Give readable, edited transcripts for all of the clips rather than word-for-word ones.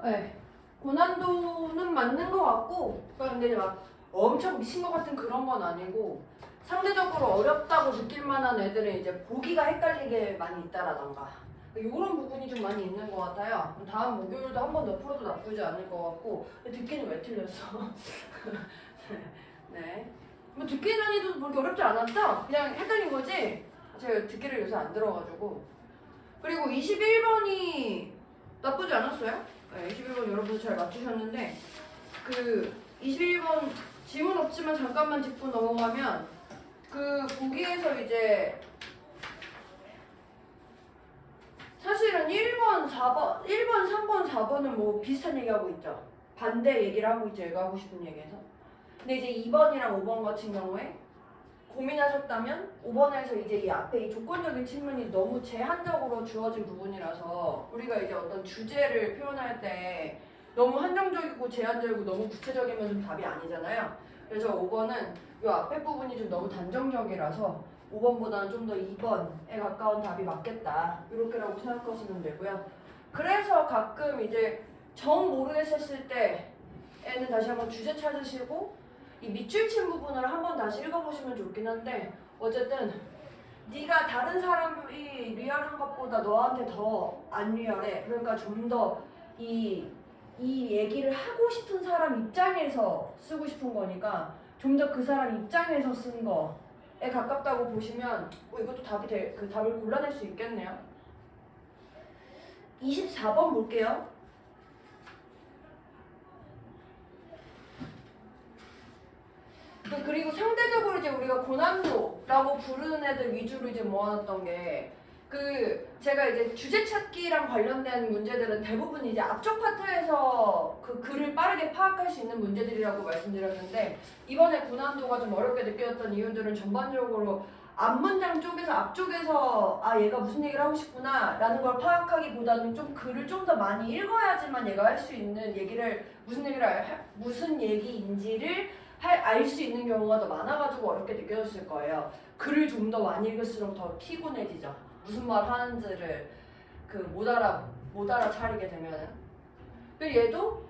네. 고난도는 맞는 것 같고, 근데 막 엄청 미친 것 같은 그런 건 아니고, 상대적으로 어렵다고 느낄 만한 애들은 이제 보기가 헷갈리게 많이 있다라던가, 이런 부분이 좀 많이 있는 것 같아요. 다음 목요일도 한 번 더 풀어도 나쁘지 않을 것 같고, 듣기는 왜 틀렸어? 네. 뭐 듣기 난이도 그렇게 어렵지 않았죠? 그냥 헷갈린 거지? 제가 듣기를 요새 안 들어가지고. 그리고 21번이 나쁘지 않았어요? 네, 21번 여러분 잘 맞추셨는데, 그 21번 질문 없지만 잠깐만 짚고 넘어가면, 그 보기에서 이제 사실은 1번, 4번, 1번, 3번, 4번은 뭐 비슷한 얘기하고 있죠. 반대 얘기를 하고 있죠. 얘가 하고 싶은 얘기에서. 근데 이제 2번이랑 5번 같은 경우에 고민하셨다면 5번에서 이제 이 앞에 이 조건적인 측면이 너무 제한적으로 주어진 부분이라서 우리가 이제 어떤 주제를 표현할 때 너무 한정적이고 제한적이고 너무 구체적이면 좀 답이 아니잖아요. 그래서 5번은 이 앞에 부분이 좀 너무 단정적이라서 5번보다는 좀 더 2번에 가까운 답이 맞겠다. 이렇게라고 생각하시면 되고요. 그래서 가끔 이제 정 모르겠었을 때에는 다시 한번 주제 찾으시고 이 밑줄 친 부분을 한번 다시 읽어보시면 좋긴 한데 어쨌든 네가 다른 사람이 리얼한 것보다 너한테 더 안 리얼해. 그러니까 좀 더 이 얘기를 하고 싶은 사람 입장에서 쓰고 싶은 거니까 좀 더 그 사람 입장에서 쓴 거에 가깝다고 보시면 이것도 그 답을 골라낼 수 있겠네요. 24번 볼게요. 그리고 상대적으로 이제 우리가 고난도라고 부르는 애들 위주로 이제 모아놨던 게 제가 이제 주제 찾기랑 관련된 문제들은 대부분 이제 앞쪽 파트에서 그 글을 빠르게 파악할 수 있는 문제들이라고 말씀드렸는데 이번에 고난도가 좀 어렵게 느껴졌던 이유들은 전반적으로 앞문장 쪽에서 앞쪽에서 얘가 무슨 얘기를 하고 싶구나 라는 걸 파악하기보다는 좀 글을 좀 더 많이 읽어야지만 얘가 할 수 있는 얘기를 무슨 얘기인지를 알 수 있는 경우가 더 많아가지고 어렵게 느껴졌을 거예요. 글을 좀 더 많이 읽을수록 더 피곤해지죠. 무슨 말 하는지를 못 알아차리게 되면은. 그리고 얘도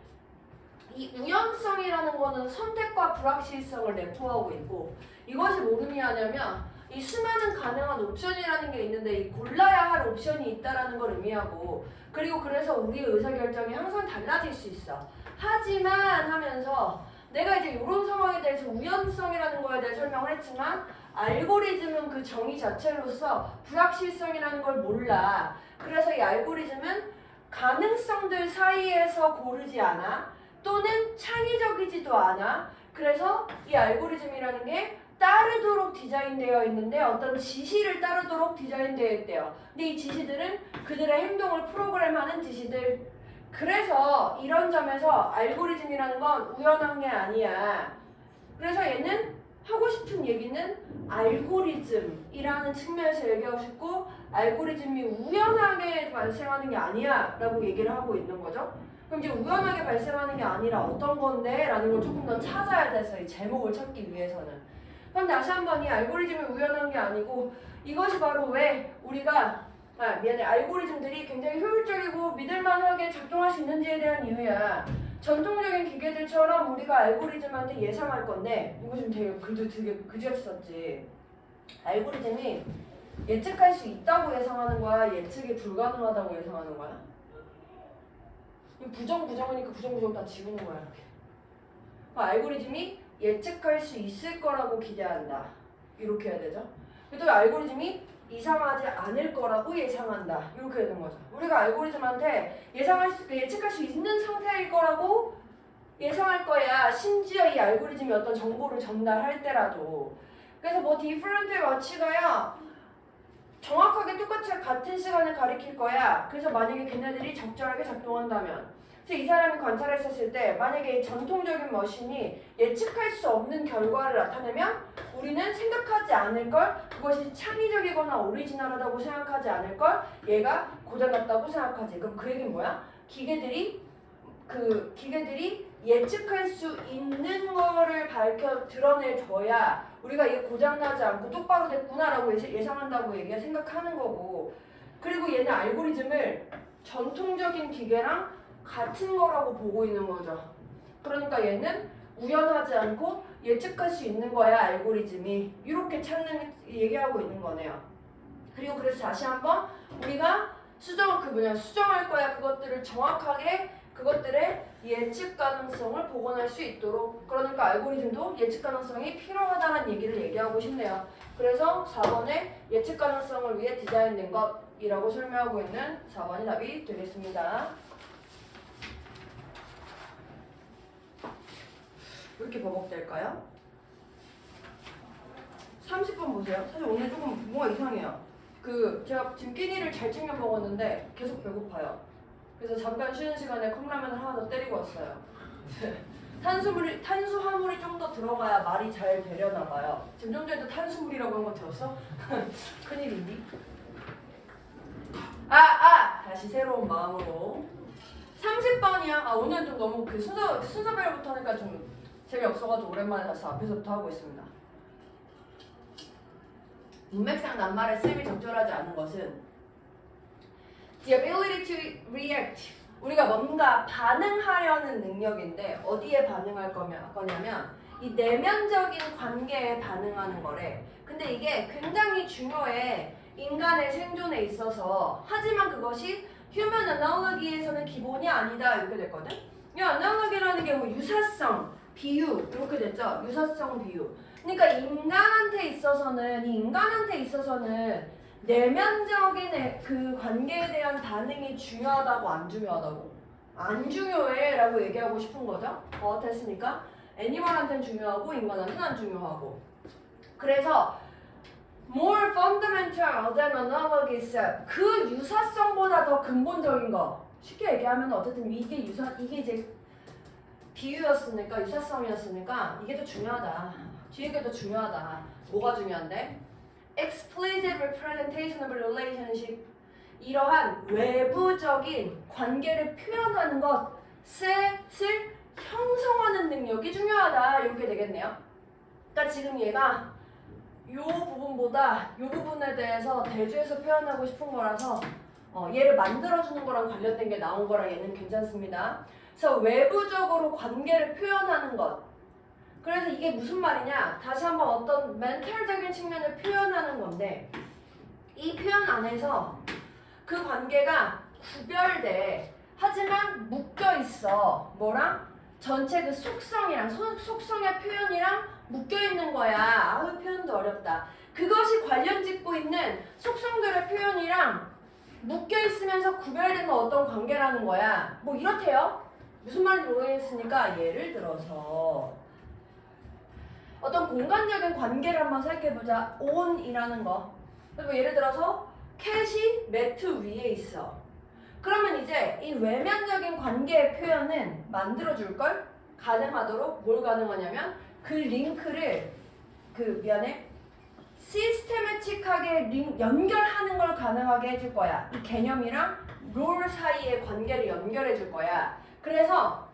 이 우연성이라는 거는 선택과 불확실성을 내포하고 있고 이것이 뭘 의미하냐면 이 수많은 가능한 옵션이라는 게 있는데 이 골라야 할 옵션이 있다라는 걸 의미하고 그리고 그래서 우리의 의사결정이 항상 달라질 수 있어. 하지만 하면서 내가 이제 이런 상황에 대해서 우연성이라는 거에 대해 설명을 했지만 알고리즘은 그 정의 자체로서 불확실성이라는 걸 몰라. 그래서 이 알고리즘은 가능성들 사이에서 고르지 않아. 또는 창의적이지도 않아. 그래서 이 알고리즘이라는 게 따르도록 디자인되어 있는데 어떤 지시를 따르도록 디자인되어 있대요. 근데 이 지시들은 그들의 행동을 프로그램하는 지시들. 그래서 이런 점에서 알고리즘이라는 건 우연한 게 아니야. 그래서 얘는 하고 싶은 얘기는 알고리즘이라는 측면에서 얘기하고 싶고 알고리즘이 우연하게 발생하는 게 아니야 라고 얘기를 하고 있는 거죠. 그럼 이제 우연하게 발생하는 게 아니라 어떤 건데? 라는 걸 조금 더 찾아야 돼서 이 제목을 찾기 위해서는. 그럼 다시 한번 이 알고리즘이 우연한 게 아니고 이것이 바로 왜 우리가 알고리즘들이 굉장히 효율적이고 믿을만하게 작동할 수 있는지에 대한 이유야. 전통적인 기계들처럼 우리가 알고리즘한테 예상할 건데 이거 좀 되게 글도 되게 그지같이 썼지. 알고리즘이 예측할 수 있다고 예상하는 거야? 예측이 불가능하다고 예상하는 거야? 부정이니까 부정 다 지우는 거야 이렇게. 알고리즘이 예측할 수 있을 거라고 기대한다. 이렇게 해야 되죠. 또 알고리즘이 이상하지 않을 거라고 예상한다. 이렇게 되는 거죠. 우리가 알고리즘한테 예측할 수 있는 상태일 거라고 예상할 거야. 심지어 이 알고리즘이 어떤 정보를 전달할 때라도. 그래서 뭐 different의 가치가요. 정확하게 똑같이 같은 시간을 가리킬 거야. 그래서 만약에 걔네들이 적절하게 작동한다면 그래서 이 사람이 관찰했었을 때 만약에 전통적인 머신이 예측할 수 없는 결과를 나타내면 우리는 생각하지 않을 걸 그것이 창의적이거나 오리지널하다고 생각하지 않을 걸 얘가 고장났다고 생각하지. 그럼 그 얘기는 뭐야? 기계들이 예측할 수 있는 거를 드러내줘야 우리가 이게 고장나지 않고 똑바로 됐구나라고 예상한다고 생각하는 거고 그리고 얘는 알고리즘을 전통적인 기계랑 같은 거라고 보고 있는 거죠. 그러니까 얘는 우연하지 않고 예측할 수 있는 거야, 알고리즘이. 이렇게 얘기하고 있는 거네요. 그리고 그래서 다시 한번 우리가 수정할 거야. 그것들을 정확하게 그것들의 예측 가능성을 복원할 수 있도록. 그러니까 알고리즘도 예측 가능성이 필요하다는 얘기를 얘기하고 싶네요. 그래서 4번에 예측 가능성을 위해 디자인된 것이라고 설명하고 있는 4번이 답이 되겠습니다. 왜 이렇게 버벅댈까요? 30번 보세요. 사실 오늘 조금 뭔가 이상해요. 제가 지금 끼니를 잘 챙겨 먹었는데 계속 배고파요. 그래서 잠깐 쉬는 시간에 컵라면을 하나 더 때리고 왔어요. 탄수화물이 좀 더 들어가야 말이 잘 되려나 봐요. 지금 좀 전에도 탄수물이라고 한 거 들었어? 큰일이니? 다시 새로운 마음으로 30번이야. 오늘 좀 너무 순서별부터 하니까 좀 재미없어가지고 오랜만에 다시 앞에서부터 하고 있습니다. 문맥상 낱말에 셈이 적절하지 않은 것은 the ability to react. 우리가 뭔가 반응하려는 능력인데 어디에 반응할 거냐면 이 내면적인 관계에 반응하는 거래. 근데 이게 굉장히 중요해. 인간의 생존에 있어서. 하지만 그것이 human analogy에서는 기본이 아니다. 이렇게 됐거든. 이 analogy라는 게 뭐 유사성, 비유 이렇게 됐죠. 유사성, 비유. 그러니까 이 인간한테 있어서는 내면적인 그 관계에 대한 반응이 중요하다고 안 중요하다고? 안 중요해 라고 얘기하고 싶은 거죠. 됐으니까 애니멀한테는 중요하고 인간한테는 안 중요하고. 그래서 more fundamental than analogy set. 그 유사성보다 더 근본적인 거. 쉽게 얘기하면 어쨌든 이게 이제 비유였으니까 유사성이었으니까 이게 더 중요하다. 뒤에 게 더 중요하다. 뭐가 중요한데? explicit representation of relationship. 이러한 외부적인 관계를 표현하는 것을 형성하는 능력이 중요하다. 이렇게 되겠네요. 그러니까 지금 얘가 이 부분보다 이 부분에 대해서 대주에서 표현하고 싶은 거라서 얘를 만들어주는 거랑 관련된 게 나온 거라 얘는 괜찮습니다. 그래서 외부적으로 관계를 표현하는 것. 그래서 이게 무슨 말이냐? 다시 한번 어떤 멘탈적인 측면을 표현하는 건데 이 표현 안에서 그 관계가 구별돼. 하지만 묶여 있어. 뭐랑? 전체 그 속성이랑 속성의 표현이랑 묶여 있는 거야. 표현도 어렵다. 그것이 관련 짓고 있는 속성들의 표현이랑 묶여 있으면서 구별되는 어떤 관계라는 거야. 뭐 이렇대요. 무슨 말인지 모르겠으니까 예를 들어서 어떤 공간적인 관계를 한번 생각해보자. on이라는 거. 그리고 예를 들어서 캣이 매트 위에 있어. 그러면 이제 이 외면적인 관계의 표현은 만들어줄걸? 가능하도록 뭘 가능하냐면 그 링크를 시스테매틱하게 연결하는 걸 가능하게 해줄 거야. 이 개념이랑 롤 사이의 관계를 연결해 줄 거야. 그래서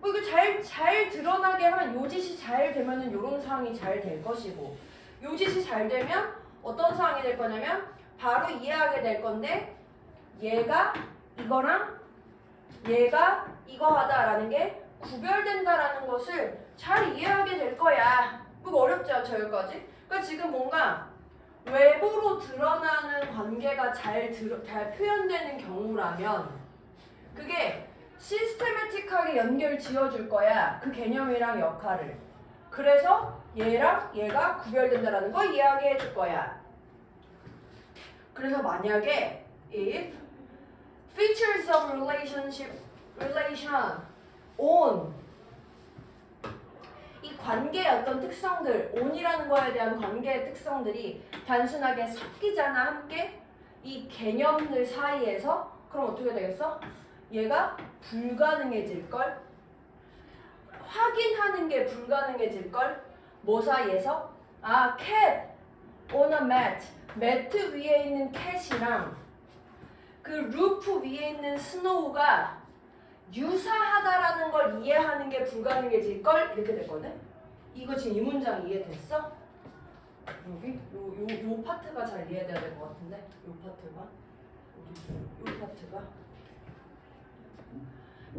이거 잘 드러나게 하면 요짓이 잘 되면은 이런 상황이 잘 될 것이고 요짓이 잘 되면 어떤 상황이 될 거냐면 바로 이해하게 될 건데 얘가 이거랑 얘가 이거 하다라는 게 구별된다라는 것을 잘 이해하게 될 거야. 그거 어렵지 않죠, 여기까지? 그러니까 지금 뭔가 외부로 드러나는 관계가 잘 표현되는 경우라면 그게 시스테매틱하게 연결 지어줄 거야. 그 개념이랑 역할을. 그래서 얘랑 얘가 구별된다라는 거 이해하게 해줄 거야. 그래서 만약에 if features of relation on 이 관계의 어떤 특성들, on이라는 거에 대한 관계의 특성들이 단순하게 섞이잖아, 함께 이 개념들 사이에서. 그럼 어떻게 되겠어? 얘가 불가능해질걸? 확인하는 게 불가능해질걸? 뭐 사이에서? cat on a mat. 매트 위에 있는 캣이랑 그 루프 위에 있는 스노우가 유사하다라는 걸 이해하는 게 불가능해질걸? 이렇게 됐거든? 이거 지금 이 문장 이해됐어? 여기? 요 파트가 잘 이해돼야 될 것 같은데? 요 파트가? 요 파트가?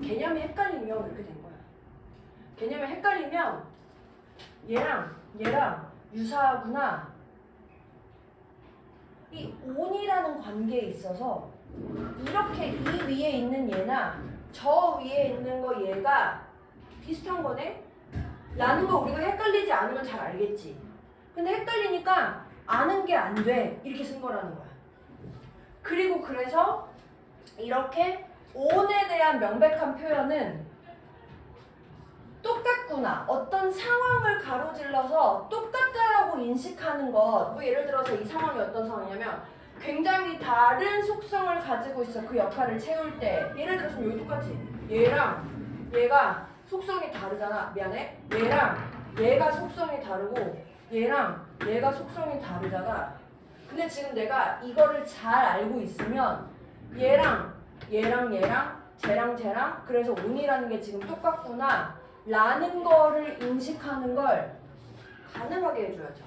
개념이 헷갈리면 이렇게 된 거야. 개념이 헷갈리면 얘랑 유사하구나. 이 on이라는 관계에 있어서 이렇게 이 위에 있는 얘나 저 위에 있는 거 얘가 비슷한 거네? 라는 거 우리가 헷갈리지 않으면 잘 알겠지. 근데 헷갈리니까 아는 게 안 돼. 이렇게 쓴 거라는 거야. 그리고 그래서 이렇게 on에 대한 명백한 표현은 똑같구나. 어떤 상황을 가로질러서 똑같다라고 인식하는 것. 뭐 예를 들어서 이 상황이 어떤 상황이냐면 굉장히 다른 속성을 가지고 있어. 그 역할을 채울 때. 예를 들어서 여기 똑같지. 얘랑 얘가 속성이 다르잖아. 미안해. 얘랑 얘가 속성이 다르고 얘랑 얘가 속성이 다르잖아. 근데 지금 내가 이거를 잘 알고 있으면 얘랑 쟤랑 그래서 on이라는 게 지금 똑같구나 라는 거를 인식하는 걸 가능하게 해줘야죠.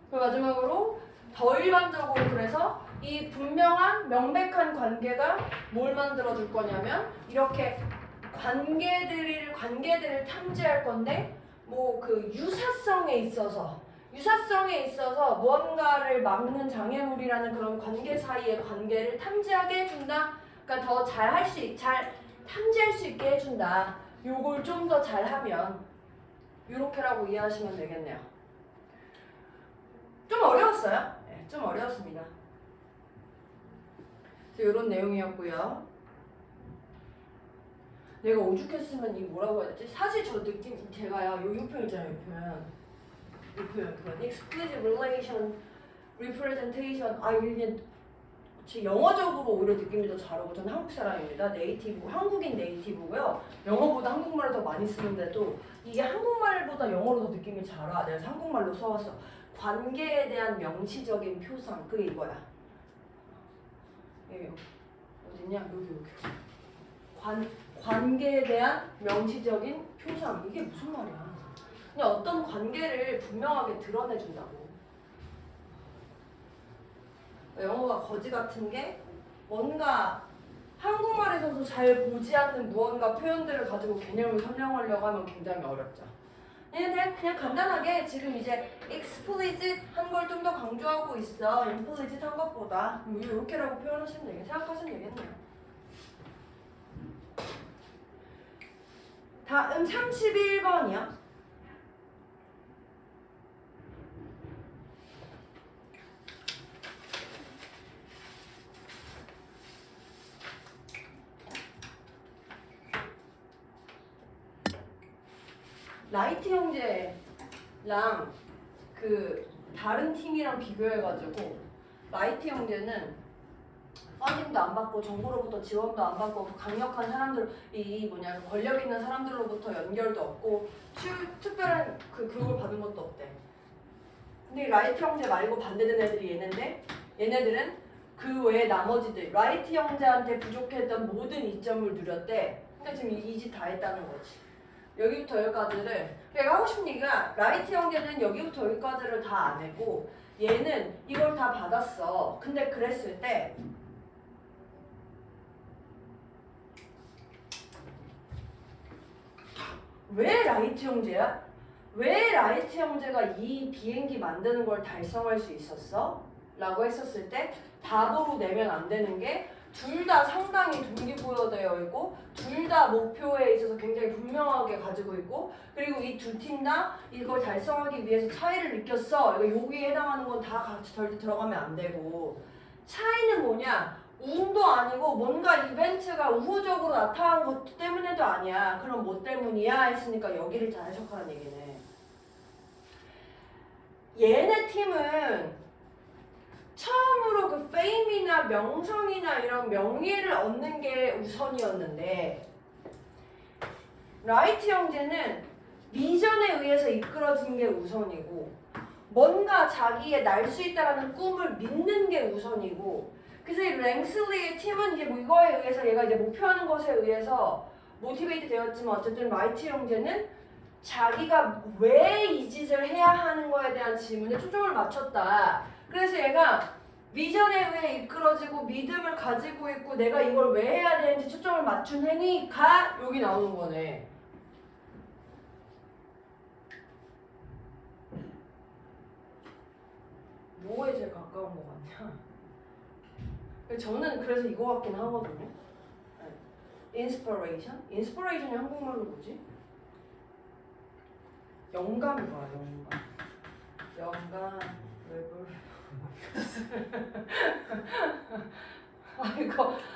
그리고 마지막으로 더 일반적으로 그래서 이 분명한 명백한 관계가 뭘 만들어줄 거냐면 이렇게 관계들을 탐지할 건데 뭐 그 유사성에 있어서 무언가를 막는 장애물이라는 그런 관계 사이의 관계를 탐지하게 해준다. 그러니까 더 잘 탐지할 수 있게 해준다. 요걸 좀 더 잘하면 요렇게라고 이해하시면 되겠네요. 좀 어려웠어요? 네, 좀 어려웠습니다. 이런 내용이었고요. 내가 오죽했으면 이 뭐라고 해야 되지? 사실 저 느낌 제가요. 요 표현 있잖아요. 요 표현. explicit relation, representation. 이게 제 영어적으로 오히려 느낌이 더 잘 오고 저는 한국 사람입니다. 한국인 네이티브고요. 영어보다 한국말을 더 많이 쓰는데도 이게 한국말보다 영어로 더 느낌이 잘 와. 내가 한국말로 써왔어. 관계에 대한 명시적인 표상. 그게 이거야. 여기 어딨냐? 여기. 관계에 대한 명시적인 표상. 이게 무슨 말이야? 그냥 어떤 관계를 분명하게 드러내준다고. 영어가 거지 같은 게 뭔가 한국말에서도 잘 보지 않는 무언가 표현들을 가지고 개념을 설명하려고 하면 굉장히 어렵죠. 그냥 간단하게 지금 이제 explicit 한 걸 좀 더 강조하고 있어. implicit 한 것보다. 이렇게라고 생각하시면 되겠네요. 다음 31번이요. 라이트 형제랑 그 다른 팀이랑 비교해가지고 라이트 형제는 펀딩도 안 받고 정부로부터 지원도 안 받고 강력한 사람들 권력 있는 사람들로부터 연결도 없고 특별한 그 교육을 받은 것도 없대. 근데 라이트 형제 말고 반대된 애들이 얘네인데 얘네들은 그 외에 나머지들 라이트 형제한테 부족했던 모든 이점을 누렸대. 근데 지금 이 짓 다 했다는 거지. 여기부터 여기까지를 내가 하고 싶은 얘기가 라이트 형제는 여기부터 여기까지를 다 안 했고 얘는 이걸 다 받았어. 근데 그랬을 때 왜 라이트 형제야? 왜 라이트 형제가 이 비행기 만드는 걸 달성할 수 있었어? 라고 했었을 때 답으로 내면 안 되는 게 둘 다 상당히 동기부여되어 있고 둘 다 목표에 있어서 굉장히 분명하게 가지고 있고 그리고 이 두 팀 다 이걸 달성하기 위해서 차이를 느꼈어. 여기에 해당하는 건 다 같이 절대 들어가면 안 되고 차이는 뭐냐? 운도 아니고 뭔가 이벤트가 우호적으로 나타난 것 때문에도 아니야. 그럼 뭐 때문이야? 했으니까 여기를 잘 해석하라는 얘기네. 얘네 팀은 처음으로 그 페임이나 명성이나 이런 명예를 얻는 게 우선이었는데 라이트 형제는 비전에 의해서 이끌어진 게 우선이고 뭔가 자기의 날 수 있다라는 꿈을 믿는 게 우선이고 그래서 이 랭슬리의 팀은 이제 뭐 이거에 의해서 얘가 이제 목표하는 것에 의해서 모티베이트 되었지만 어쨌든 라이트 형제는 자기가 왜 이 짓을 해야 하는 거에 대한 질문에 초점을 맞췄다. 그래서 얘가 비전에 의해 이끌어지고 믿음을 가지고 있고 내가 이걸 왜 해야 되는지 초점을 맞춘 행위가 여기 나오는 거네. 뭐에 제일 가까운 거 같냐? 저는 그래서 이거 같긴 하거든요. 인스퍼레이션? 인스퍼레이션이 한국말로 뭐지? 영감이 뭐야, 영감. 영감,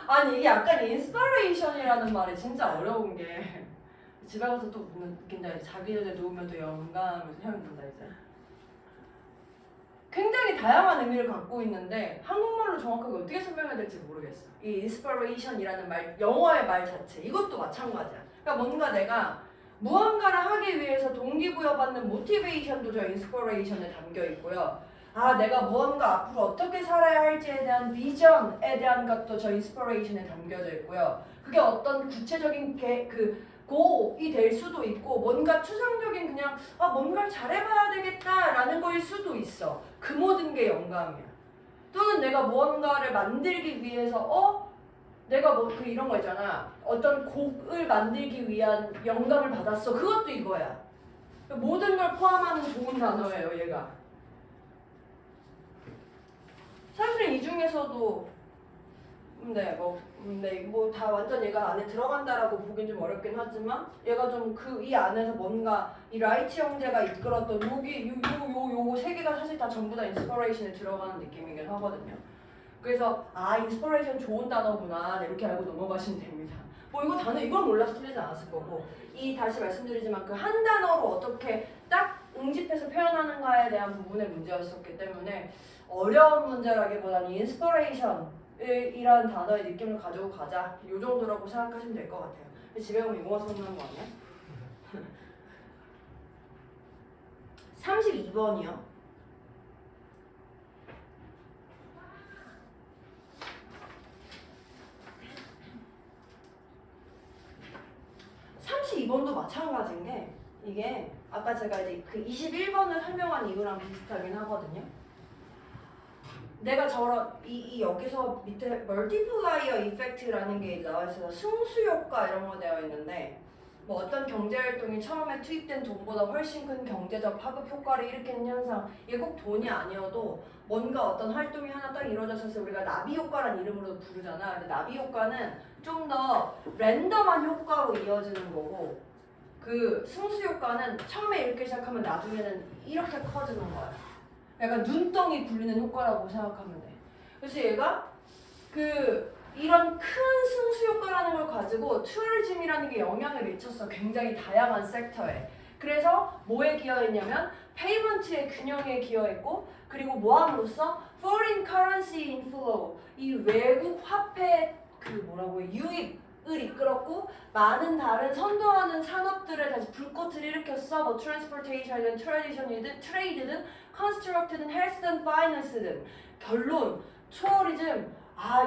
아니 이게 약간 인스퍼레이션이라는 말이 진짜 어려운 게 집에 가서 또 느낀다. 자기 전에 누우면 또 영감을 생각난다 이제. 굉장히 다양한 의미를 갖고 있는데 한국말로 정확하게 어떻게 설명해야 될지 모르겠어. 이 inspiration이라는 말, 영어의 말 자체 이것도 마찬가지야. 그러니까 뭔가 내가 무언가를 하기 위해서 동기부여받는 motivation도 저 inspiration에 담겨 있고요. 아, 내가 무언가 앞으로 어떻게 살아야 할지에 대한 비전에 대한 것도 저 inspiration에 담겨져 있고요. 그게 어떤 구체적인 고이 될 수도 있고 뭔가 추상적인 그냥 뭔가를 잘해봐야 되겠다라는 거일 수도 있어. 그 모든 게 영감이야. 또는 내가 무언가를 만들기 위해서 내가 이런 거 있잖아. 어떤 곡을 만들기 위한 영감을 받았어. 그것도 이거야. 모든 걸 포함하는 좋은 단어예요, 얘가. 사실은 이 중에서도 뭐 다 완전 얘가 안에 들어간다라고 보긴 좀 어렵긴 하지만 얘가 좀 이 안에서 뭔가 이 라이트 형제가 이끌었던 요거 세 개가 사실 다 전부 다 인스퍼레이션에 들어가는 느낌이긴 하거든요. 그래서 인스퍼레이션 좋은 단어구나 이렇게 알고 넘어가시면 됩니다. 뭐 이거 단어 이걸 몰라서 틀리지 않았을 거고 다시 말씀드리지만 그 한 단어로 어떻게 딱 응집해서 표현하는가에 대한 부분의 문제였었기 때문에 어려운 문제라기보다는 인스퍼레이션 이란 단어의 느낌을 가지고 가자. 이 정도라고 생각하시면 될 것 같아요. 집에 가면 이거만 설명한 거 아니야? 32번이요. (32번도) 마찬가지인 게 이게 아까 제가 이제 그 21번을 설명한 이유랑 비슷하긴 하거든요. 내가 여기서 밑에 멀티플라이어 이펙트라는 게 나와 있어서 승수 효과 이런 거 되어 있는데 뭐 어떤 경제 활동이 처음에 투입된 돈보다 훨씬 큰 경제적 파급 효과를 일으키는 현상. 이게 꼭 돈이 아니어도 뭔가 어떤 활동이 하나 딱 이루어졌을 때 우리가 나비 효과라는 이름으로 부르잖아. 근데 나비 효과는 좀 더 랜덤한 효과로 이어지는 거고 그 승수 효과는 처음에 이렇게 시작하면 나중에는 이렇게 커지는 거야. 약간 눈덩이 굴리는 효과라고 생각하면 돼. 그래서 얘가 이런 큰 승수 효과라는 걸 가지고 투어리즘이라는 게 영향을 미쳤어. 굉장히 다양한 섹터에. 그래서 뭐에 기여했냐면 페이먼트의 균형에 기여했고 그리고 뭐함으로써 foreign currency inflow 이 외국 화폐 유입을 이끌었고 많은 다른 선도하는 산업들을 다시 불꽃을 일으켰어. 뭐 transportation이든 trade든 construct든 health든 finance든. 결론 투어리즘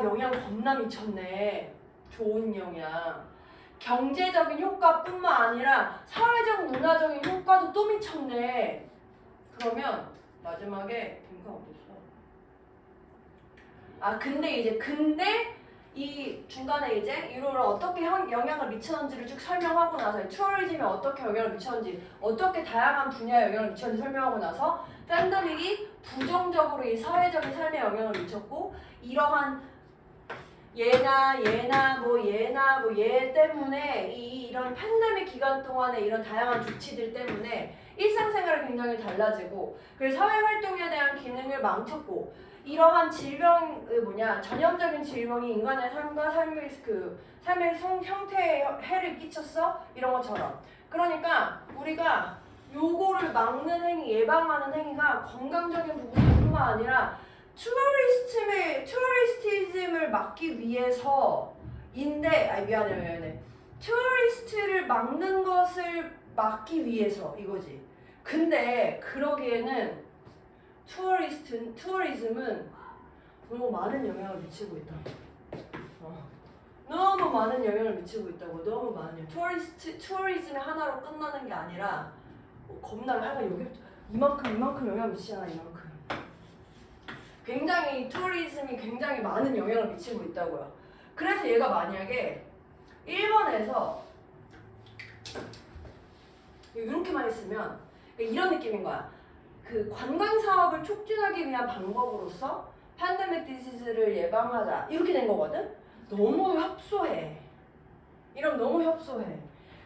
영향 겁나 미쳤네. 좋은 영향. 경제적인 효과뿐만 아니라 사회적 문화적인 효과도 또 미쳤네. 그러면 마지막에 빈칸 어딨어? 근데 이 중간에 이제 이로를 어떻게 영향을 미쳤는지를 쭉 설명하고 나서 투어리즘이 어떻게 영향을 미쳤는지 어떻게 다양한 분야에 영향을 미쳤는지 설명하고 나서 팬데믹이 부정적으로 이 사회적인 삶에 영향을 미쳤고 이러한 얘나 얘 때문에 이런 팬데믹 기간 동안에 이런 다양한 조치들 때문에 일상생활이 굉장히 달라지고 그래서 사회활동에 대한 기능을 망쳤고 이러한 전형적인 질병이 인간의 삶과 삶의 형태에 해를 끼쳤어? 이런 것처럼. 그러니까 우리가 요거를 막는 행위, 예방하는 행위가 건강적인 부분뿐만 아니라 투어리스티즘을 막기 위해서인데 미안해. 투어리스트를 막는 것을 막기 위해서 이거지. 근데 그러기에는 투어리즘은 너무 많은 영향을 미치고 있다. 너무 많은 영향을 미치고 있다고. 너무 많은 투어리즘의 하나로 끝나는 게 아니라 겁나 하여간 여기 이만큼 영향을 미치잖아. 이만큼. 굉장히 투어리즘이 굉장히 많은 영향을 미치고 있다고요. 그래서 얘가 만약에 1번에서 이렇게만 있으면 이런 느낌인 거야. 그 관광 사업을 촉진하기 위한 방법으로서 팬데믹 디시즈를 예방하자 이렇게 된 거거든. 너무 협소해. 이러면 너무 협소해.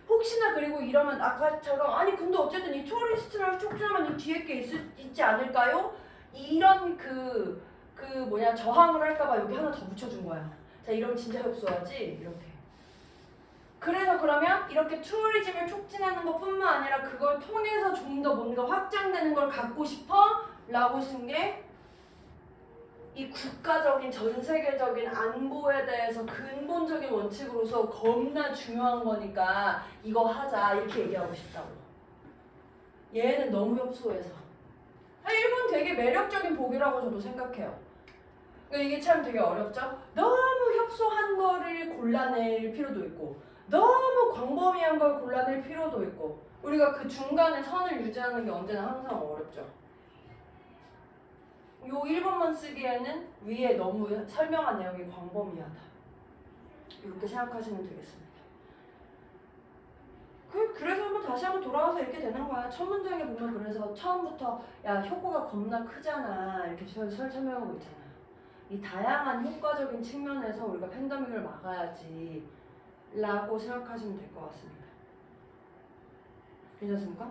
혹시나 그리고 이러면 아까처럼 아니 근데 어쨌든 이 투어리스트를 촉진하면 이 뒤에 게 있지 않을까요? 이런 저항을 할까봐 여기 하나 더 붙여준 거야. 자 이러면 진짜 협소하지? 이렇게. 그래서 그러면 이렇게 투어리즘을 촉진하는 것뿐만 아니라 그걸 통해서 좀 더 뭔가 확장되는 걸 갖고 싶어? 라고 쓴 게 이 국가적인 전 세계적인 안보에 대해서 근본적인 원칙으로서 겁나 중요한 거니까 이거 하자 이렇게 얘기하고 싶다고. 얘는 너무 협소해서. 1번 되게 매력적인 보기라고 저도 생각해요. 그러니까 이게 참 되게 어렵죠? 너무 협소한 거를 골라낼 필요도 있고 너무 광범위한 걸 골라낼 필요도 있고 우리가 그 중간에 선을 유지하는 게 언제나 항상 어렵죠. 요 1번만 쓰기에는 위에 너무 설명한 내용이 광범위하다. 이렇게 생각하시면 되겠습니다. 그래서 다시 한번 돌아와서 이렇게 되는 거야. 첫 문장에 보면 그래서 처음부터 야 효과가 겁나 크잖아 이렇게 설명하고 있잖아. 이 다양한 효과적인 측면에서 우리가 팬데믹을 막아야지 라고 생각하시면 될 것 같습니다. 괜찮습니까?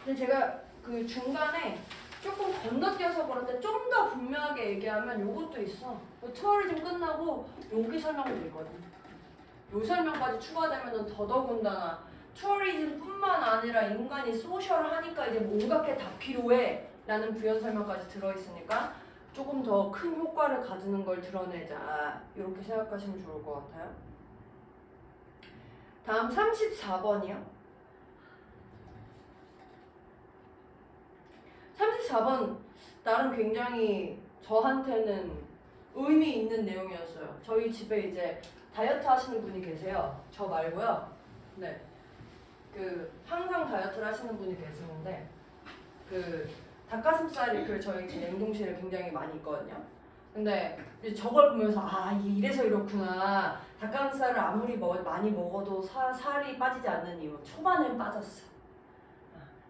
근데 제가 그 중간에 조금 건너뛰어서 그런데 좀 더 분명하게 얘기하면 요것도 있어. 투어리즘 끝나고 여기 설명도 있거든. 요 설명까지 추가되면 더더군다나 투어리즘뿐만 아니라 인간이 소셜하니까 이제 뭔가 게 다 필요해 라는 부연 설명까지 들어있으니까 조금 더 큰 효과를 가지는 걸 드러내자 이렇게 생각하시면 좋을 것 같아요. 다음 34번이요. 34번 나름 굉장히 저한테는 의미 있는 내용이었어요. 저희 집에 이제 다이어트 하시는 분이 계세요. 저 말고요. 네. 항상 다이어트를 하시는 분이 계시는데 닭가슴살이 저희 집 냉동실에 굉장히 많이 있거든요. 근데 저걸 보면서 이래서 이렇구나. 닭가슴살을 아무리 많이 먹어도 살이 빠지지 않는 이유. 초반엔 빠졌어.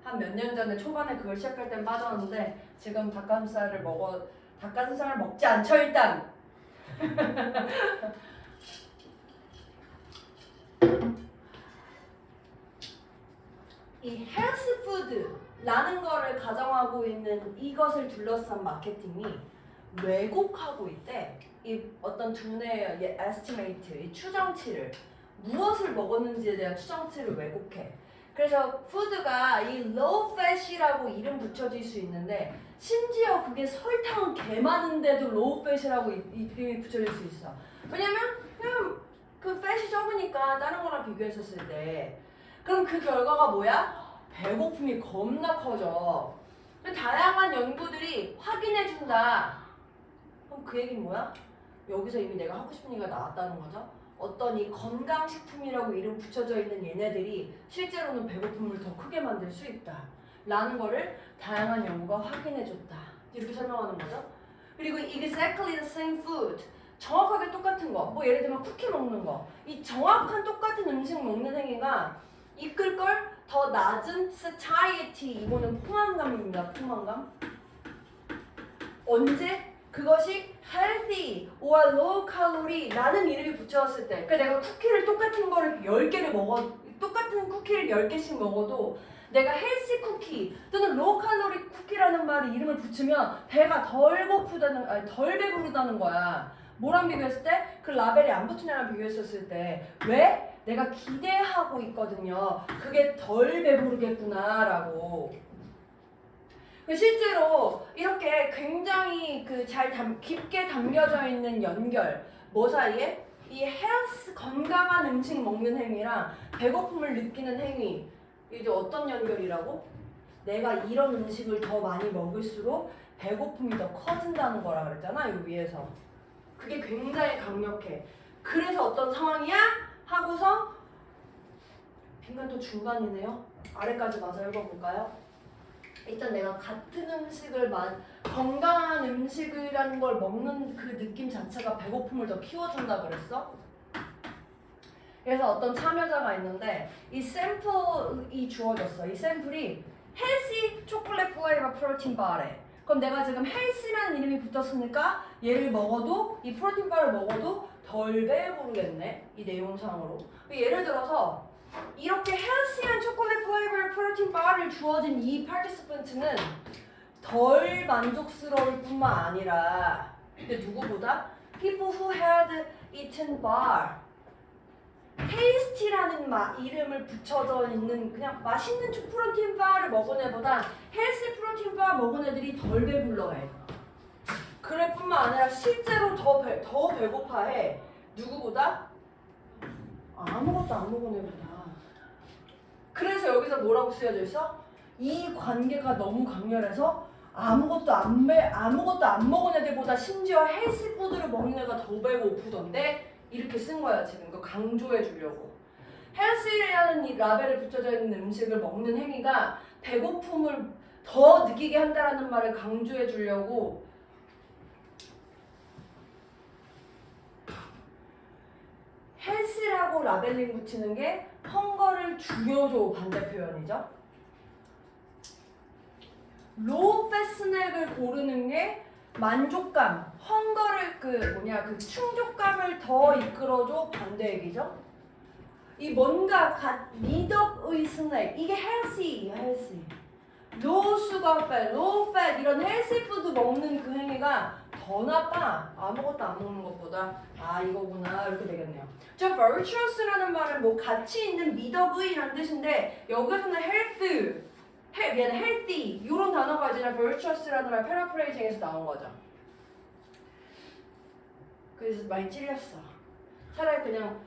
한 몇 년 전에 초반에 그걸 시작할 땐 빠졌는데 지금 닭가슴살을 먹지 않죠 일단. 이 헬스푸드라는 거를 가정하고 있는 이것을 둘러싼 마케팅이 왜곡하고 있대. 이 어떤 두뇌의 에스티메이트, 이 추정치를 무엇을 먹었는지에 대한 추정치를 왜곡해. 그래서 푸드가 이 low fat이라고 이름 붙여질 수 있는데 심지어 그게 설탕은 개 많은데도 low fat이라고 이름이 붙여질 수 있어. 왜냐면 그냥 그 fat이 적으니까 다른 거랑 비교했었을 때 그럼 그 결과가 뭐야? 배고픔이 겁나 커져. 다양한 연구들이 확인해준다. 그럼 그 얘기는 뭐야? 여기서 이미 내가 하고 싶은 얘기가 나왔다는 거죠. 어떤 이 건강식품이라고 이름 붙여져 있는 얘네들이 실제로는 배고픔을 더 크게 만들 수 있다 라는 거를 다양한 연구가 확인해줬다 이렇게 설명하는 거죠. 그리고 exactly the same food 정확하게 똑같은 거, 뭐 예를 들면 쿠키 먹는 거, 이 정확한 똑같은 음식 먹는 행위가 이끌 걸 더 낮은 satiety, 이거는 포만감입니다. 포만감. 언제? 그것이 healthy or low calorie 라는 이름이 붙여졌을 때, 그러니까 내가 쿠키를 똑같은 거를 10개를 똑같은 쿠키를 10개씩 먹어도 내가 헬시 쿠키 또는 로우 칼로리 쿠키라는 말이 이름을 붙이면 배가 덜 배부르다는 거야. 뭐랑 비교했을 때? 그 라벨이 안 붙은 애랑 비교했었을 때. 왜? 내가 기대하고 있거든요. 그게 덜 배부르겠구나 라고. 실제로 이렇게 굉장히 깊게 담겨져 있는 연결, 뭐 사이에? 이 헬스, 건강한 음식 먹는 행위랑 배고픔을 느끼는 행위, 이제 어떤 연결이라고? 내가 이런 음식을 더 많이 먹을수록 배고픔이 더 커진다는 거라 그랬잖아, 이 위에서. 그게 굉장히 강력해. 그래서 어떤 상황이야? 하고서 빈칸 또 중간이네요. 아래까지 마저 읽어볼까요? 일단 내가 같은 음식을 건강한 음식이라는 걸 먹는 그 느낌 자체가 배고픔을 더 키워준다 그랬어? 그래서 어떤 참여자가 있는데 이 샘플이 주어졌어. 이 샘플이 헬시 초콜릿 플레이버 프로틴 바래. 그럼 내가 지금 헬시라는 이름이 붙었으니까 얘를 먹어도 이 프로틴 바를 먹어도 덜 배부르겠네. 이 내용상으로. 예를 들어서 이렇게 헬시한 초콜릿 플레이버 프로틴 바를 주어진 이 파티시펀트는 덜 만족스러울 뿐만 아니라 근데 누구보다 people who had eaten bar 테이스티라는 이름을 붙여져 있는 그냥 맛있는 프로틴 바를 먹은 애보다 헬시 프로틴 바 먹은 애들이 덜 배불러해. 그럴 뿐만 아니라 실제로 더 배고파해. 누구보다? 아무것도 안 먹은 애보다. 그래서 여기서 뭐라고 쓰여져 있어? 이 관계가 너무 강렬해서 아무것도 안 먹은 애들보다 심지어 헬시 푸드를 먹는 애가 더 배고프던데 이렇게 쓴 거야 지금. 그거 강조해 주려고. 헬시라는 이 라벨에 붙여져 있는 음식을 먹는 행위가 배고픔을 더 느끼게 한다라는 말을 강조해 주려고 헬시라고 라벨링 붙이는 게 헝거를 죽여줘 반대 표현이죠. 로우 팻 스낵을 고르는 게 만족감, 헝거를 그 충족감을 더 이끌어줘 반대 얘기죠. 이 뭔가 미덕의 스낵 이게 헬시. 로우 슈거 팻, 로우 팻 이런 헬시 푸드 먹는 그 행위가 더 나빠. 아무것도 안 먹는 것보다. 아 이거구나 이렇게 되겠네요. 저 virtuous라는 말은 뭐 가치 있는 미덕의라는 뜻인데 여기서는 healthy 이런 단어가 이제 virtuous라는 말 패러프레이징에서 나온 거죠. 그래서 많이 찔렸어. 차라리 그냥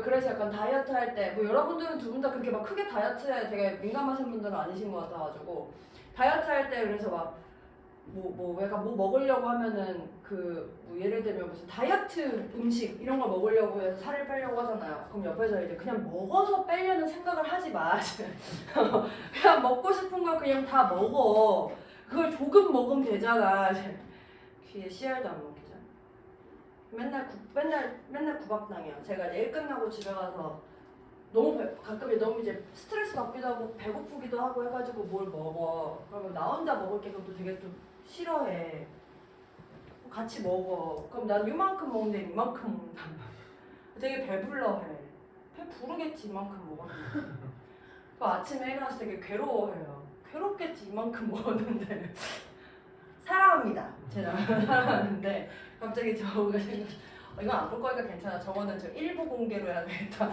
그래서 약간 다이어트 할 때 뭐 여러분들은 두 분 다 그렇게 막 크게 다이어트에 되게 민감하신 분들은 아니신 것 같아가지고 다이어트 할 때 그래서 막 약간 뭐 먹으려고 하면은 뭐 예를 들면 무슨 다이어트 음식 이런 걸 먹으려고 해서 살을 빼려고 하잖아요. 그럼 옆에서 이제 그냥 먹어서 빼려는 생각을 하지 마. 그냥 먹고 싶은 걸 그냥 다 먹어. 그걸 조금 먹으면 되잖아. 귀에 씨알도 안 먹히죠. 맨날 구박당해요. 제가 이제 일 끝나고 집에 가서 가끔 너무 이제 스트레스 받기도 하고 배고프기도 하고 해가지고 뭘 먹어. 그러면 나 혼자 먹을 게 그것도 되게 좀 싫어해. 같이 먹어. 그럼 난 이만큼 먹는데 이만큼 먹는다. 되게 배불러해. 배 부르겠지 이만큼 먹었는데. 그 아침에 일어나서 되게 괴로워해요. 괴롭겠지 이만큼 먹었는데. 사랑합니다. 제가 사랑하는데 갑자기 저거가 이건 안 볼 거니까 괜찮아. 저거는 저 일부 공개로 해야 되겠다.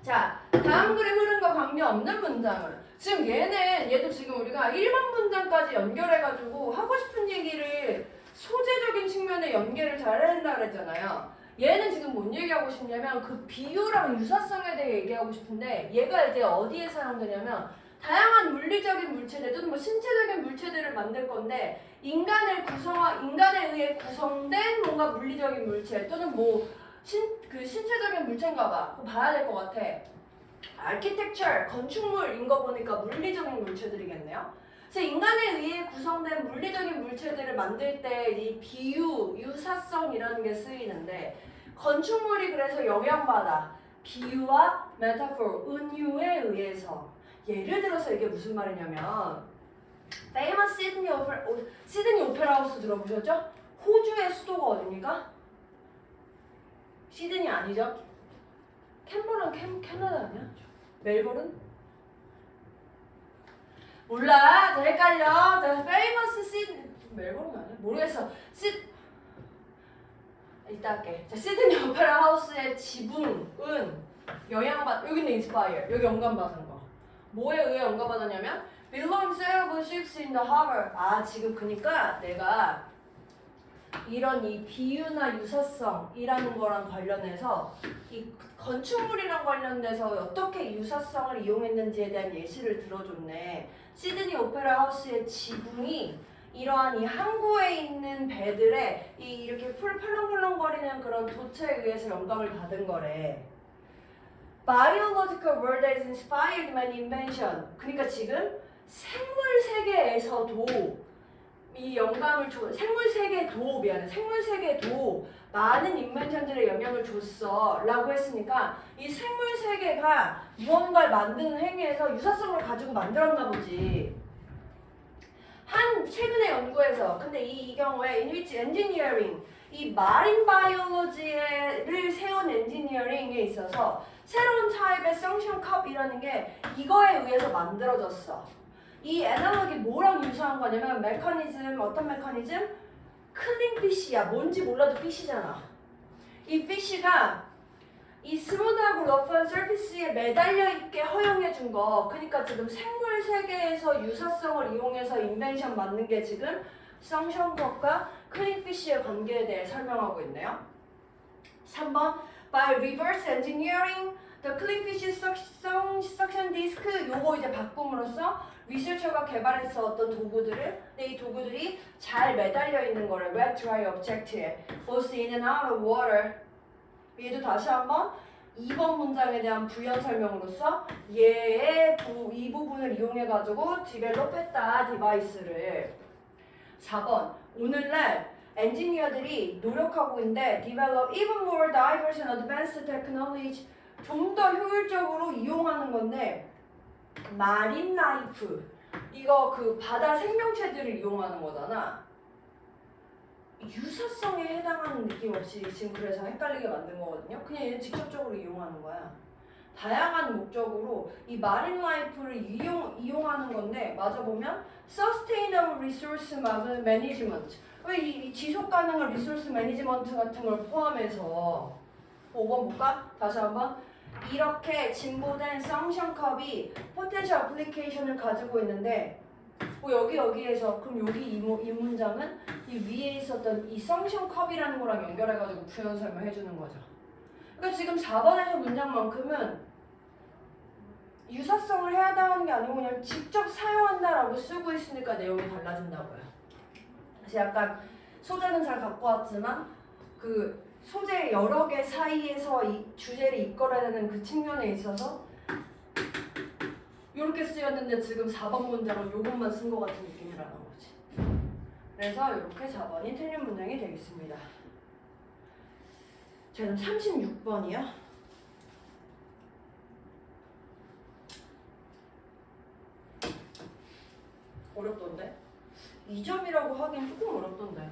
자, 다음 글의 흐름과 관계없는 문장을 지금 얘도 지금 우리가 1번 문장까지 연결해가지고 하고 싶은 얘기를 소재적인 측면에 연결을 잘해야 된다 그랬잖아요. 얘는 지금 뭔 얘기하고 싶냐면 그 비유랑 유사성에 대해 얘기하고 싶은데 얘가 이제 어디에 사용되냐면 다양한 물리적인 물체들 또는 뭐 신체적인 물체들을 만들 건데 인간에 의해 구성된 뭔가 물리적인 물체 또는 뭐 신체적인 물체인가 봐. 그거 봐야 될 것 같아. 아키텍처, 건축물인 거 보니까 물리적인 물체들이겠네요. 그래서 인간에 의해 구성된 물리적인 물체들을 만들 때 이 비유, 유사성이라는 게 쓰이는데 건축물이 그래서 영향받아. 비유와 메타포, 은유에 의해서. 예를 들어서 이게 무슨 말이냐면 famous 시드니 오페라 하우스 들어보셨죠? 호주의 수도가 어딥니까? 시드니 아니죠? 캔버라는 캐나다 아니야? 멜버른? 몰라. 저 헷갈려. 저 famous 멜버른 아니야? 모르겠어. 이따 할게. 자, 시드니 오페라 하우스의 지붕은 여기는 인스파이어. 여기 영감받은 거. 뭐에 의해 영감받았냐면 belong sailable ships in the harbor. 아 지금 그니까 내가 이런 이 비유나 유사성이라는 거랑 관련해서 이 건축물이랑 관련돼서 어떻게 유사성을 이용했는지에 대한 예시를 들어줬네. 시드니 오페라 하우스의 지붕이 이러한 이 항구에 있는 배들의 이렇게 펄렁펄렁거리는 그런 도체에 의해서 영감을 받은 거래. biological world has inspired many invention. 그러니까 지금 생물 세계에서도 이 영감을 생물 세계도 많은 인벤션들의 영향을 줬어 라고 했으니까 이 생물 세계가 무언가를 만드는 행위에서 유사성을 가지고 만들었나 보지. 한 최근의 연구에서 근데 이 경우에 in which engineering 이 마린 바이올로지를 세운 엔지니어링에 있어서 새로운 타입의 성션 컵이라는 게 이거에 의해서 만들어졌어. 이 애널로기 뭐랑 유사한 거냐면 메커니즘 어떤 메커니즘? 클링 피쉬야. 뭔지 몰라도 피쉬잖아. 이 피쉬가 이 스무드하고 러프한 서피스에 매달려 있게 허용해 준 거. 그러니까 지금 생물 세계에서 유사성을 이용해서 인벤션 만든 게 지금 성션 컵과 클링 피쉬의 관계에 대해 설명하고 있네요. 3번 by reverse engineering the clean fish suction disk 요거 이제 바꿈으로써 리서처가 개발해서 어떤 도구들을 근데 이 도구들이 잘 매달려 있는 거를 wet dry object에 both in and out of water 얘도 다시 한번 2번 문장에 대한 부연 설명으로서 얘의 이 부분을 이용해 가지고 디벨롭했다 디바이스를 4번 오늘날 엔지니어들이 노력하고 있는데 develop even more diverse and advanced technology 좀 더 효율적으로 이용하는 건데 마린 라이프 이거 그 바다 생명체들을 이용하는 거잖아. 유사성에 해당하는 느낌 없이 지금 그래서 헷갈리게 만든 거거든요. 그냥 얘는 직접적으로 이용하는 거야. 다양한 목적으로 이 마린 라이프를 이용하는 건데 맞아 보면 Sustainable Resource Management 왜 이 지속 가능한 리소스 매니지먼트 같은 걸 포함해서 5번 볼까? 다시 한번 이렇게 진보된 성션 컵이 포텐셜 애플리케이션을 가지고 있는데 여기에서 그럼 여기 이 문장은 이 위에 있었던 이 성션 컵이라는 거랑 연결해가지고 부연 설명해 주는 거죠. 그러니까 지금 4번에서 문장만큼은 유사성을 해당하는 게 아니고 그냥 직접 사용한다라고 쓰고 있으니까 내용이 달라진다고요. 그래서 약간 소재는 잘 갖고 왔지만 그 소재 여러 개 사이에서 이 주제를 이끌어야 되는 그 측면에 있어서 이렇게 쓰였는데 지금 4번 문장은 이것만 쓴 것 같은 느낌이라는 거지. 그래서 이렇게 4번이 틀린 문장이 되겠습니다. 자, 그럼 36번이요. 어렵던데? 2점이라고 하긴 조금 어렵던데.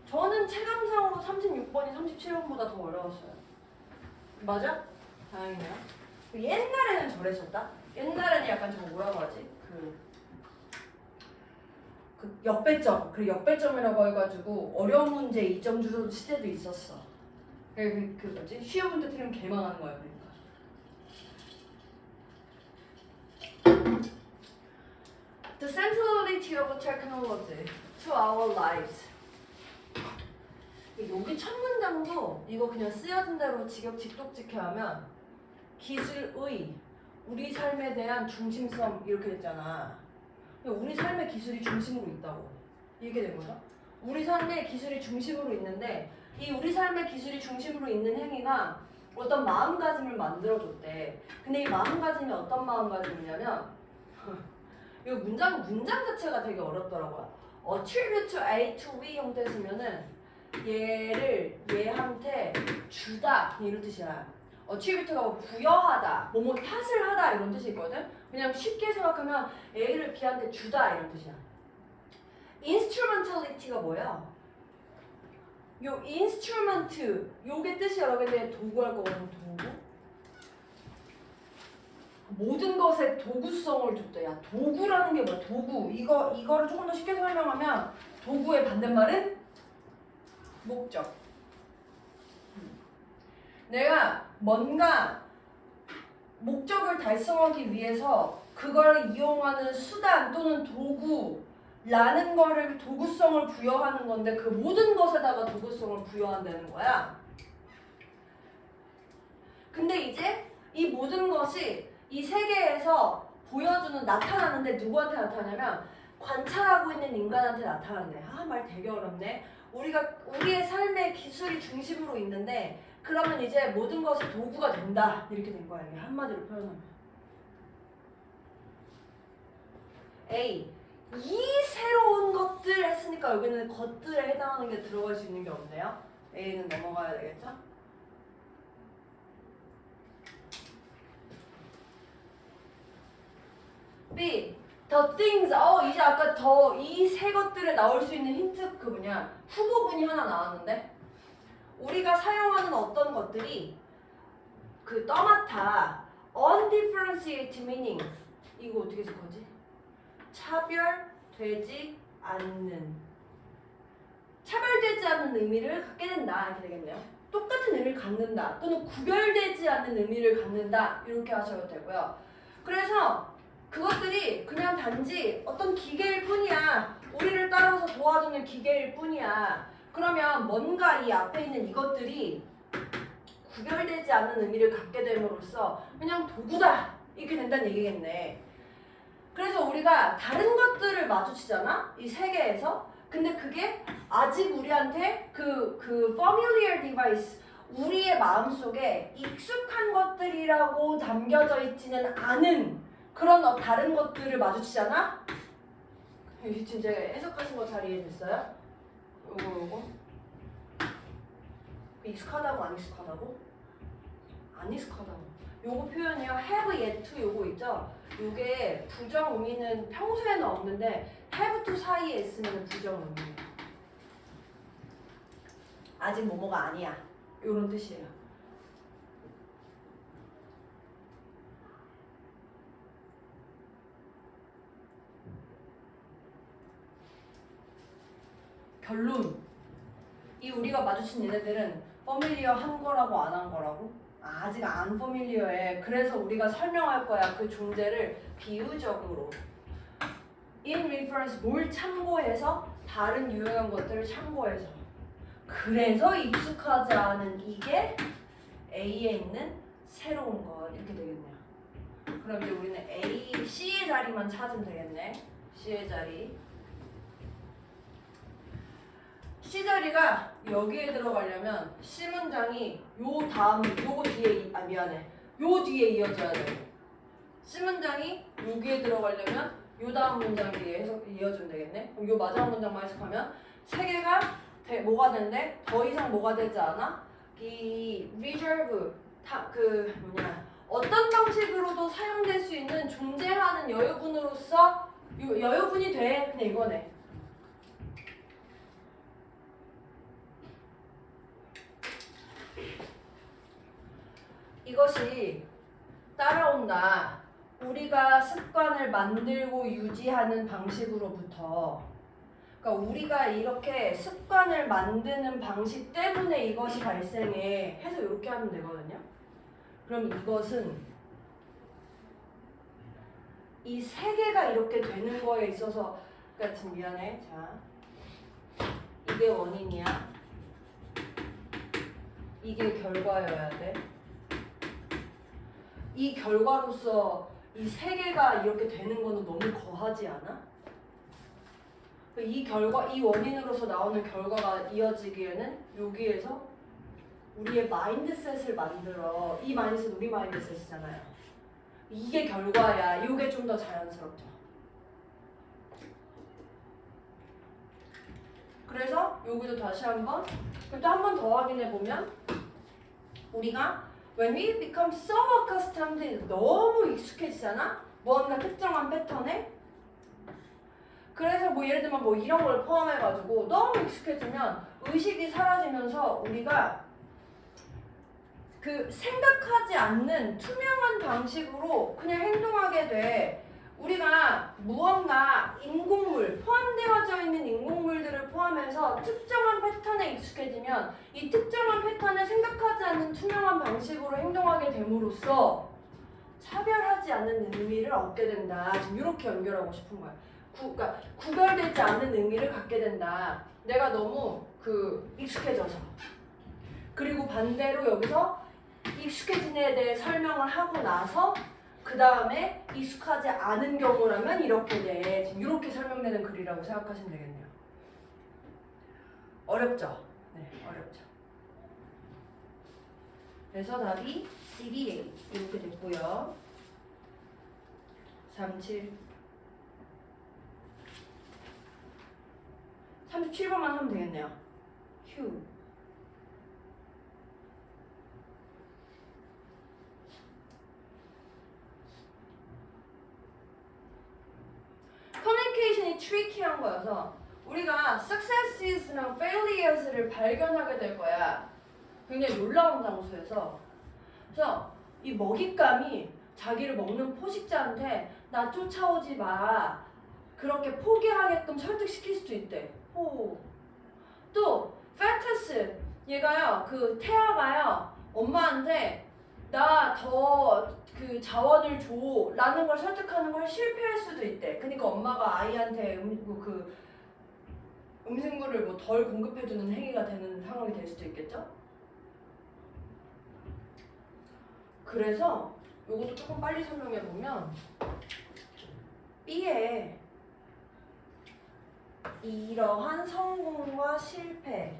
저는 체감상으로 36번이 37번보다 더 어려웠어요. 맞아? 다행이네요. 옛날에는 저랬었다? 옛날에는 약간 저 뭐라고 하지? 그 역배점, 그 역배점이라고 해가지고 어려운 문제 2점 주는 시대도 있었어. 그 뭐지? 쉬운 문제 틀리면 개망하는 거야, 그러니까. The centrality of technology to our lives. 여기 첫 문장도 이거 그냥 쓰여진 대로 직독직해 하면 기술의 우리 삶에 대한 중심성 이렇게 됐잖아. 우리 삶의 기술이 중심으로 있다고 이렇게 된 거죠. 우리 삶의 기술이 중심으로 있는데 이 우리 삶의 기술이 중심으로 있는 행위가 어떤 마음가짐을 만들어줬대. 근데 이 마음가짐이 어떤 마음가짐이냐면 이 문장 자체가 되게 어렵더라고요. attribute to A to B 형태 쓰면은 얘한테 주다 이런 뜻이야. attribute가 뭐 부여하다, 뭐뭐 탓을 하다 이런 뜻이 있거든. 그냥 쉽게 생각하면 A를 B한테 주다 이런 뜻이야. instrumentality가 뭐야? 요 instrument 요게 뜻이 여러 개인데 도구할 거거든. 도구. 모든 것에 도구성을 줬대. 야, 도구라는 게 뭐야? 도구. 이거를 조금 더 쉽게 설명하면 도구의 반대말은 목적. 내가 뭔가 목적을 달성하기 위해서 그걸 이용하는 수단 또는 도구라는 거를 도구성을 부여하는 건데 그 모든 것에다가 도구성을 부여한다는 거야. 근데 이제 이 모든 것이 이 세계에서 보여주는 나타나는데 누구한테 나타나냐면 관찰하고 있는 인간한테 나타나네. 말 되게 어렵네. 우리의 삶의 기술이 중심으로 있는데 그러면 이제 모든 것이 도구가 된다. 이렇게 된 거야. 이게 한마디로 표현하면. A. 이 새로운 것들 했으니까 여기는 것들에 해당하는 게 들어갈 수 있는 게 없네요. A는 넘어가야 되겠죠? B. The things. 이제 아까 더 이 세 것들에 나올 수 있는 힌트 그 뭐냐 후보군이 하나 나왔는데 우리가 사용하는 어떤 것들이 그 떠맡아 undifferentiated meaning 이거 어떻게 쓸 거지? 차별되지 않는 의미를 갖게 된다 이렇게 되겠네요. 똑같은 의미를 갖는다 또는 구별되지 않는 의미를 갖는다 이렇게 하셔도 되고요. 그래서 그것들이 그냥 단지 어떤 기계일 뿐이야. 우리를 따라서 도와주는 기계일 뿐이야. 그러면 뭔가 이 앞에 있는 이것들이 구별되지 않는 의미를 갖게 됨으로써 그냥 도구다 이렇게 된다는 얘기겠네. 그래서 우리가 다른 것들을 마주치잖아? 이 세계에서. 근데 그게 아직 우리한테 그 familiar device 우리의 마음속에 익숙한 것들이라고 담겨져 있지는 않은 그런 다른 것들을 마주치잖아? 지금 제가 해석하신 거 잘 이해됐어요? 요거 익숙하다고 안 익숙하다고? 안 익숙하다고. 요거 표현이요. have yet to 요거 있죠? 요게 부정 의미는 평소에는 없는데 have to 사이에 있으면 부정 의미. 아직 뭐뭐가 아니야. 요런 뜻이에요. 결론. 이 우리가 마주친 얘네들은 퍼밀리어 한 거라고 안 한 거라고? 아직 안 퍼밀리어해. 그래서 우리가 설명할 거야. 그 존재를 비유적으로. In reference 뭘 참고해서? 다른 유용한 것들을 참고해서. 그래서 익숙하지 않은 이게 A에 있는 새로운 것 이렇게 되겠네요. 그럼 이제 우리는 A, C의 자리만 찾으면 되겠네. C의 자리. C 자리가 여기에 들어가려면 C 문장이 요 다음 요거 뒤에 미안해. 요 뒤에 이어져야 돼. C 문장이 여기에 들어가려면 요 다음 문장 뒤에 이어주면 되겠네. 그럼 요 마지막 문장만 해석하면 세 개가 뭐가 된대? 더 이상 뭐가 되지 않아? 이 reserve 그 뭐냐 어떤 방식으로도 사용될 수 있는 존재하는 여유분으로서 여유분이 돼. 그냥 이거네. 이것이 따라온다. 우리가 습관을 만들고 유지하는 방식으로부터 그러니까 우리가 이렇게 습관을 만드는 방식 때문에 이것이 발생해 해서 이렇게 하면 되거든요. 그럼 이것은 이 세 개가 이렇게 되는 거에 있어서 그러니까 지금 미안해. 자, 이게 원인이야. 이게 결과여야 돼. 이 결과로서 이 세 개가 이렇게 되는 거는 너무 거하지 않아? 이 결과, 이 원인으로서 나오는 결과가 이어지기에는 여기에서 우리의 마인드셋을 만들어. 이 마인드셋 우리 마인드셋이잖아요. 이게 결과야. 이게 좀 더 자연스럽죠. 그래서 여기도 다시 한번 또 한 번 더 확인해 보면 우리가 when we become so accustomed 너무 익숙해지잖아? 뭔가 특정한 패턴에 그래서 뭐 예를 들면 뭐 이런 걸 포함해가지고 너무 익숙해지면 의식이 사라지면서 우리가 그 생각하지 않는 투명한 방식으로 그냥 행동하게 돼. 우리가 무언가 인공물, 포함되어져 있는 인공물들을 포함해서 특정한 패턴에 익숙해지면 이 특정한 패턴을 생각하지 않는 투명한 방식으로 행동하게 됨으로써 차별하지 않는 의미를 얻게 된다. 지금 이렇게 연결하고 싶은 거야. 그러니까 구별되지 않는 의미를 갖게 된다. 내가 너무 익숙해져서. 그리고 반대로 여기서 익숙해진 애에 대해 설명을 하고 나서 그 다음에 익숙하지 않은 경우라면 이렇게 돼. 지금 이렇게 설명되는 글이라고 생각하시면 되겠네요. 어렵죠? 네, 어렵죠. 그래서 답이 CBA 이렇게 됐고요. 37. 37번만 하면 되겠네요. 휴. 커뮤니케이션이 트리키한 거여서 우리가 successes랑 failures를 발견하게 될 거야. 굉장히 놀라운 장소에서. 그래서 이 먹잇감이 자기를 먹는 포식자한테 나 쫓아오지 마. 그렇게 포기하게끔 설득시킬 수도 있대. 오. 또 fetus 얘가요, 그 태아가요 엄마한테 나 더 그 자원을 줘 라는 걸 설득하는 걸 실패할 수도 있대. 그러니까 엄마가 아이한테 그 음식물을 뭐 덜 공급해주는 행위가 되는 상황이 될 수도 있겠죠. 그래서 요것도 조금 빨리 설명해 보면 B에 이러한 성공과 실패를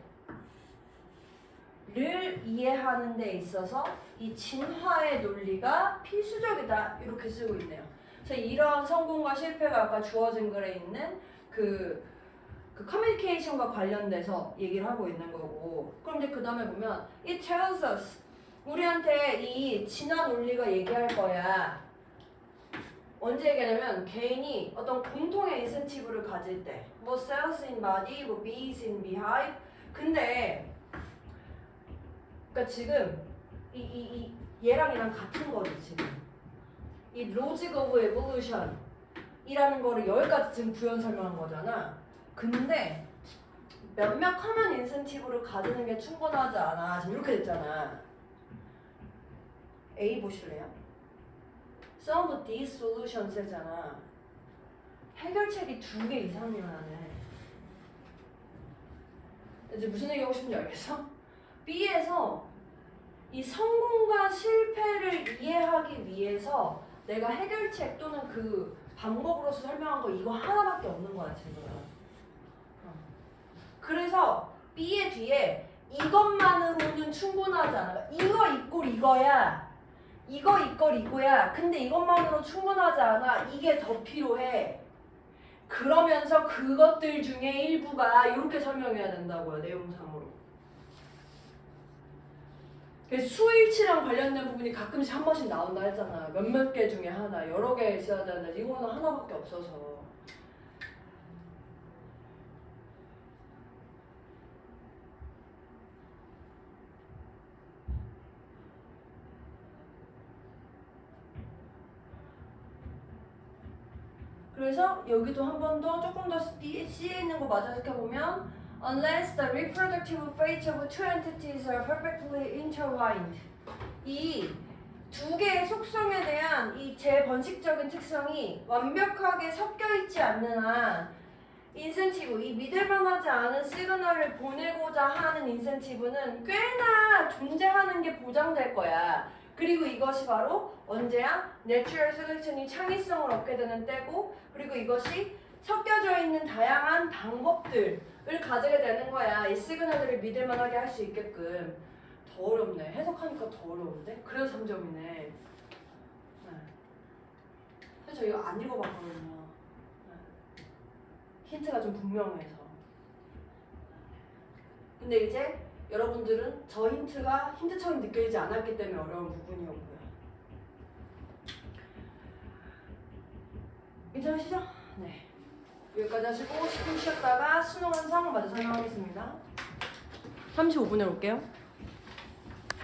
이해하는 데 있어서 이 진화의 논리가 필수적이다 이렇게 쓰고 있네요. 그래서 이러한 성공과 실패가 아까 주어진 글에 있는 그 커뮤니케이션과 관련돼서 얘기를 하고 있는 거고. 그럼 이제 그 다음에 보면 It tells us 우리한테 이 진화 논리가 얘기할 거야. 언제 얘기하냐면 개인이 어떤 공통의 인센티브를 가질 때, 뭐 cells in body, 뭐 bees in beehive. 근데 그러니까 지금 얘랑 얘랑 같은 거지 지금. 이 logic of evolution 이라는 거를 여기까지 지금 부연 설명한 거잖아. 근데 몇몇 커먼 인센티브를 가지는 게 충분하지 않아. 지금 이렇게 됐잖아. A 보실래요? Some of these solutions 했잖아. 해결책이 2개 이상이라네. 이제 무슨 얘기하고 싶은지 알겠어? B에서 이 성공과 실패를 이해하기 위해서 내가 해결책 또는 그 방법으로서 설명한 거 이거 하나밖에 없는 거야 지금. 그래서 B의 뒤에 이것만으로는 충분하지 않아. 이거 이꼴 이거야. 이거 이꼴 이거야. 근데 이것만으로 충분하지 않아. 이게 더 필요해. 그러면서 그것들 중에 일부가 이렇게 설명해야 된다고요. 내용상으로. 수일치랑 관련된 부분이 가끔씩 한 번씩 나온다 했잖아. 몇몇 개 중에 하나. 여러 개 있어야 되는데 이거는 하나밖에 없어서. 그래서 여기도 한 번 더 조금 더 C에 있는 거 마저 살펴보면 Unless the reproductive fate of two entities are perfectly intertwined. 이 두 개의 속성에 대한 이 재번식적인 특성이 완벽하게 섞여 있지 않는 한 인센티브, 이 믿을만하지 않은 시그널을 보내고자 하는 인센티브는 꽤나 존재하는 게 보장될 거야. 그리고 이것이 바로 언제야? 내추럴 셀렉션이 창의성을 얻게 되는 때고, 그리고 이것이 섞여져 있는 다양한 방법들을 가지게 되는 거야. 이 시그널들을 믿을만하게 할 수 있게끔. 더 어렵네. 해석하니까 더 어려운데? 그래서 3점이네. 네. 사실 저 이거 안 읽어봤거든요. 네. 힌트가 좀 분명해서. 근데 이제 여러분들은 저 힌트가 힌트처럼 느껴지지 않았기 때문에 어려운 부분이었고요. 괜찮으시죠? 네. 여기까지 하시고 10분 쉬었다가 수능 완성 마저 설명하겠습니다. 35분에 올게요.